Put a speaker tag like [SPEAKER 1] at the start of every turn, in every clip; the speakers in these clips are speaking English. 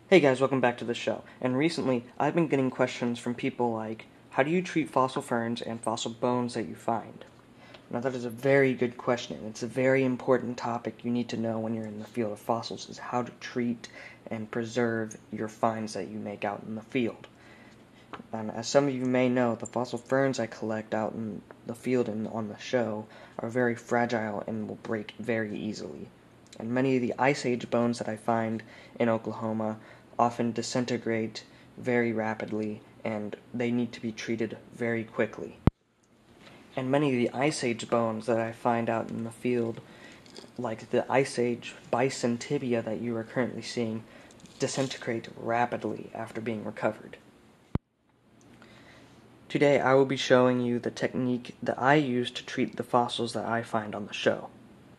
[SPEAKER 1] Hey guys, welcome back to the show. And recently, I've been getting questions from people like, how do you treat fossil ferns and fossil bones that you find? Now that is a very good question, and it's a very important topic you need to know when you're in the field of fossils, is how to treat and preserve your finds that you make out in the field. And as some of you may know, the fossil ferns I collect out in the field and on the show are very fragile and will break very easily. And many of the Ice Age bones that I find in Oklahoma often disintegrate very rapidly, and they need to be treated very quickly. And many of the Ice Age bones that I find out in the field, like the Ice Age Bison tibia that you are currently seeing, disintegrate rapidly after being recovered. Today I will be showing you the technique that I use to treat the fossils that I find on the show.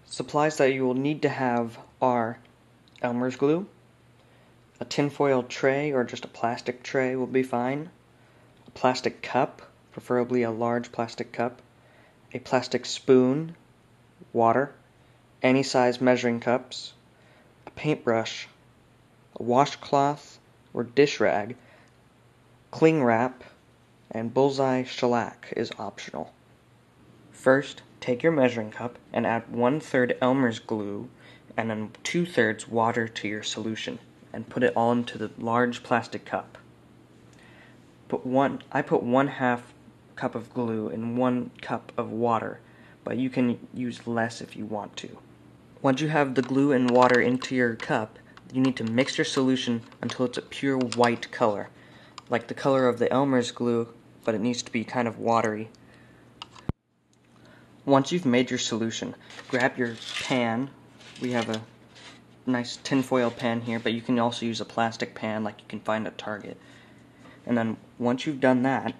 [SPEAKER 1] Supplies that you will need to have are Elmer's glue, a tinfoil tray or just a plastic tray will be fine, a plastic cup, preferably a large plastic cup, a plastic spoon, water, any size measuring cups, a paintbrush, a washcloth or dish rag, cling wrap, and bullseye shellac is optional. First, take your measuring cup and add 1/3 Elmer's glue and then 2/3 water to your solution, and put it all into the large plastic cup. I put 1/2 cup of glue in 1 cup of water, but you can use less if you want to. Once you have the glue and water into your cup, you need to mix your solution until it's a pure white color, like the color of the Elmer's glue, but it needs to be kind of watery. Once you've made your solution, grab your pan. We have a nice tinfoil pan here, but you can also use a plastic pan like you can find at Target. And then once you've done that,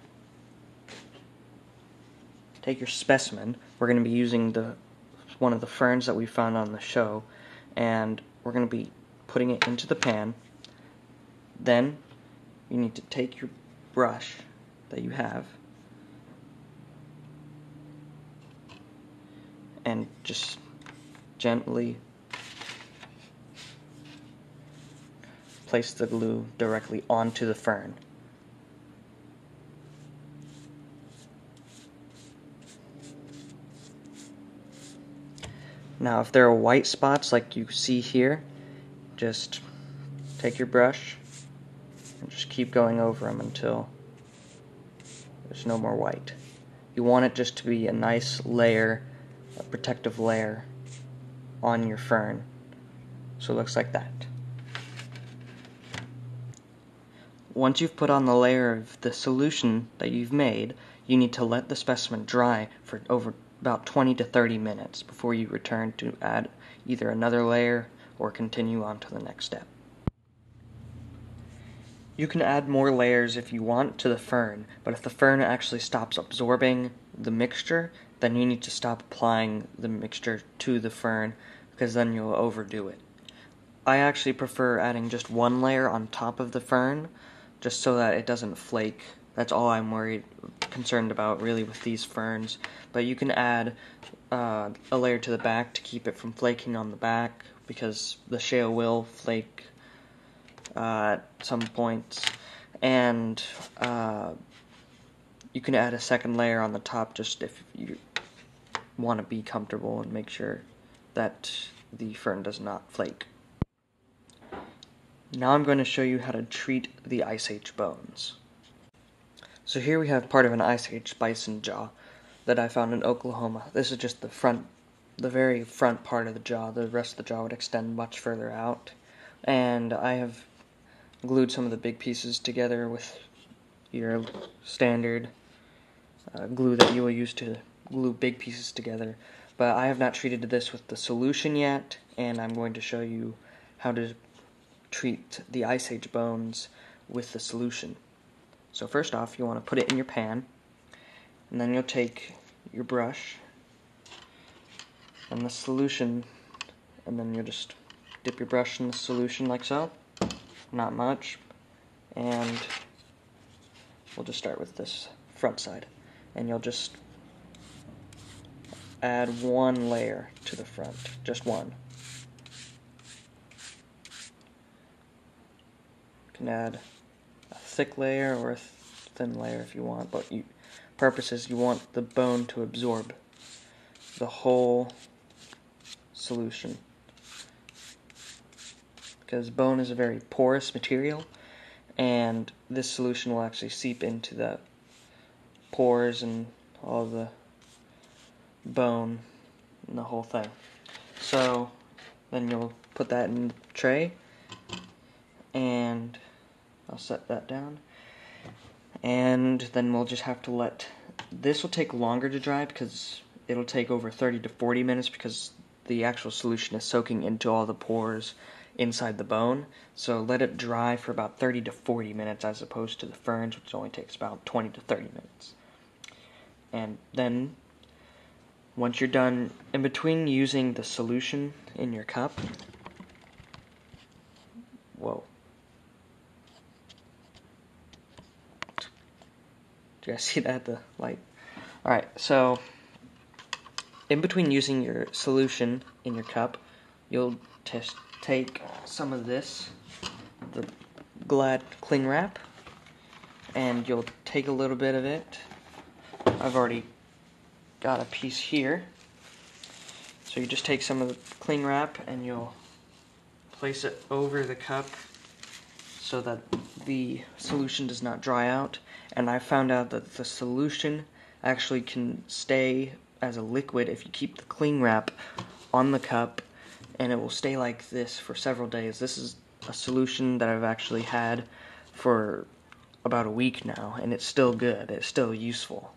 [SPEAKER 1] take your specimen. We're going to be using one of the ferns that we found on the show, and we're going to be putting it into the pan. Then you need to take your brush that you have and just gently place the glue directly onto the fern. Now, if there are white spots like you see here, just take your brush and just keep going over them until there's no more white. You want it just to be a nice layer, a protective layer on your fern. So it looks like that. Once you've put on the layer of the solution that you've made, you need to let the specimen dry for over about 20 to 30 minutes before you return to add either another layer or continue on to the next step. You can add more layers if you want to the fern, but if the fern actually stops absorbing the mixture, then you need to stop applying the mixture to the fern, because then you'll overdo it. I actually prefer adding just 1 layer on top of the fern, just so that it doesn't flake. That's all I'm concerned about really with these ferns. But you can add a layer to the back to keep it from flaking on the back, because the shale will flake at some points. And you can add a second layer on the top just if you want to be comfortable and make sure that the fern does not flake. Now I'm going to show you how to treat the Ice Age bones. So here we have part of an Ice Age bison jaw that I found in Oklahoma. This is just the very front part of the jaw. The rest of the jaw would extend much further out. And I have glued some of the big pieces together with your standard glue that you will use to glue big pieces together. But I have not treated this with the solution yet, and I'm going to show you how to treat the Ice Age bones with the solution. So first off, you want to put it in your pan, and then you'll take your brush and the solution, and then you'll just dip your brush in the solution like so. Not much. And we'll just start with this front side. And you'll just add 1 layer to the front, just 1. can add a thick layer or a thin layer if you want, but purpose is you want the bone to absorb the whole solution, because bone is a very porous material, and this solution will actually seep into the pores and all the bone and the whole thing. So then you'll put that in the tray, and I'll set that down, and then we'll just have to let this will take longer to dry because it'll take over 30 to 40 minutes because the actual solution is soaking into all the pores inside the bone. So let it dry for about 30 to 40 minutes as opposed to the ferns, which only takes about 20 to 30 minutes. And then once you're done, in between using the solution in your cup, whoa. Do you guys see that, the light? Alright, so in between using your solution in your cup, you'll just take some of this, the Glad cling wrap, and you'll take a little bit of it. I've already got a piece here. So you just take some of the cling wrap and you'll place it over the cup so that the solution does not dry out. And I found out that the solution actually can stay as a liquid if you keep the cling wrap on the cup, and it will stay like this for several days. This is a solution that I've actually had for about a week now, and it's still good, it's still useful,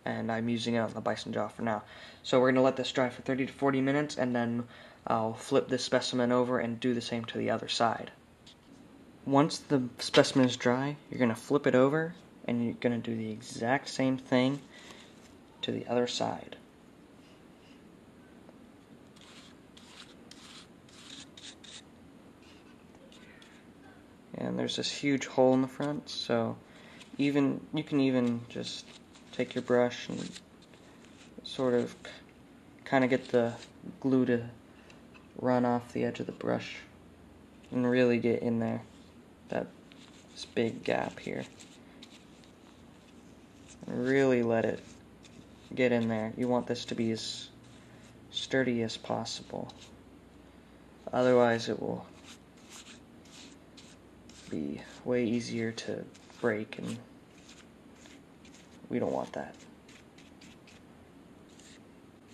[SPEAKER 1] and I'm using it on the bison jaw for now. So we're going to let this dry for 30 to 40 minutes, and then I'll flip this specimen over and do the same to the other side. Once the specimen is dry, you're going to flip it over, and you're going to do the exact same thing to the other side. And there's this huge hole in the front, so you can even just take your brush and sort of kind of get the glue to run off the edge of the brush and really get in there, this big gap here. And really let it get in there. You want this to be as sturdy as possible. Otherwise it will be way easier to break, and we don't want that.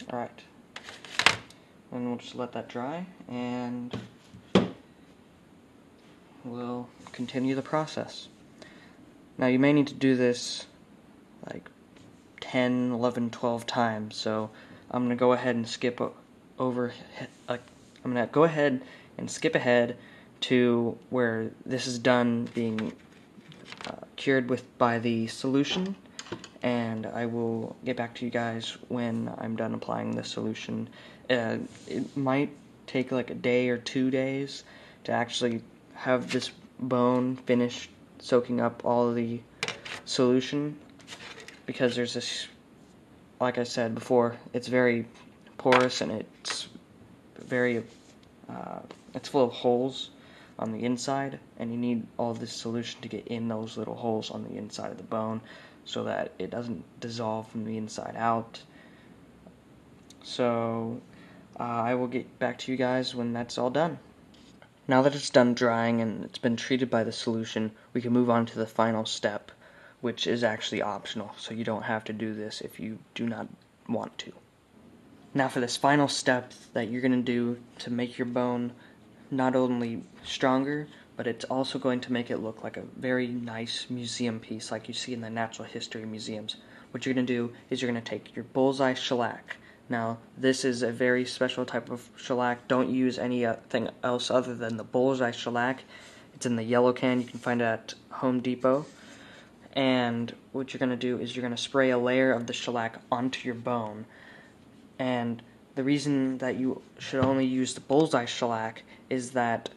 [SPEAKER 1] Alright, and we'll just let that dry, and we'll continue the process. Now you may need to do this like 10, 11, 12 times, so I'm going to go ahead and skip ahead to where this is done being cured by the solution, and I will get back to you guys when I'm done applying the solution. It might take like a day or 2 days to actually have this bone finish soaking up all of the solution, because there's this, like I said before, it's very porous and it's full of holes on the inside, and you need all this solution to get in those little holes on the inside of the bone so that it doesn't dissolve from the inside out. So I will get back to you guys when that's all done. Now that it's done drying and it's been treated by the solution, we can move on to the final step, which is actually optional, so you don't have to do this if you do not want to. Now for this final step that you're going to do to make your bone not only stronger, but it's also going to make it look like a very nice museum piece like you see in the natural history museums. What you're going to do is you're going to take your bullseye shellac. Now this is a very special type of shellac. Don't use anything else other than the bullseye shellac. It's in the yellow can. You can find it at Home Depot. And what you're going to do is you're going to spray a layer of the shellac onto your bone. And the reason that you should only use the bullseye shellac is that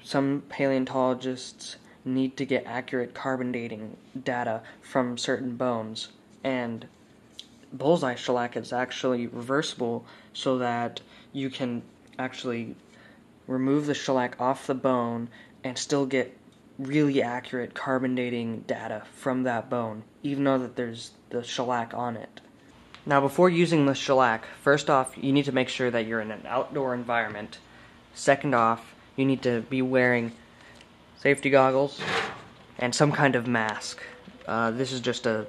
[SPEAKER 1] some paleontologists need to get accurate carbon dating data from certain bones, and bullseye shellac is actually reversible so that you can actually remove the shellac off the bone and still get really accurate carbon dating data from that bone, even though that there's the shellac on it. Now, before using the shellac, first off, you need to make sure that you're in an outdoor environment. Second off, you need to be wearing safety goggles and some kind of mask. This is just a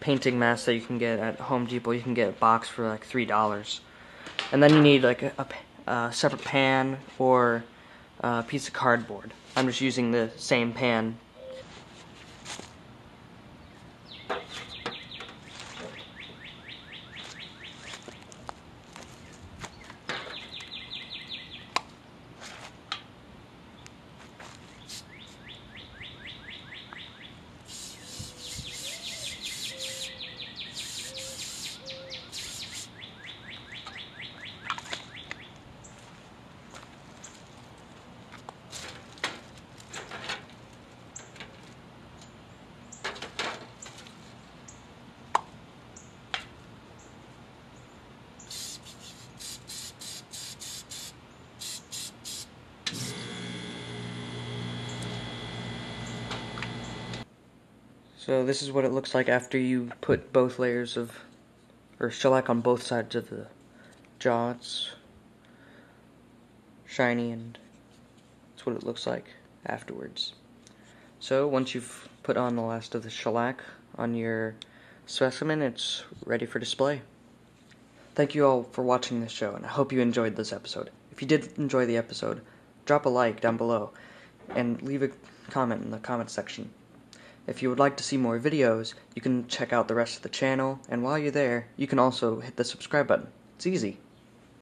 [SPEAKER 1] painting mask that you can get at Home Depot. You can get a box for like $3. And then you need like a separate pan or a piece of cardboard. I'm just using the same pan. So this is what it looks like after you put both layers of, or shellac on both sides of the jaw. It's shiny, and that's what it looks like afterwards. So once you've put on the last of the shellac on your specimen, it's ready for display. Thank you all for watching this show, and I hope you enjoyed this episode. If you did enjoy the episode, drop a like down below and leave a comment in the comment section. If you would like to see more videos, you can check out the rest of the channel, and while you're there, you can also hit the subscribe button. It's easy.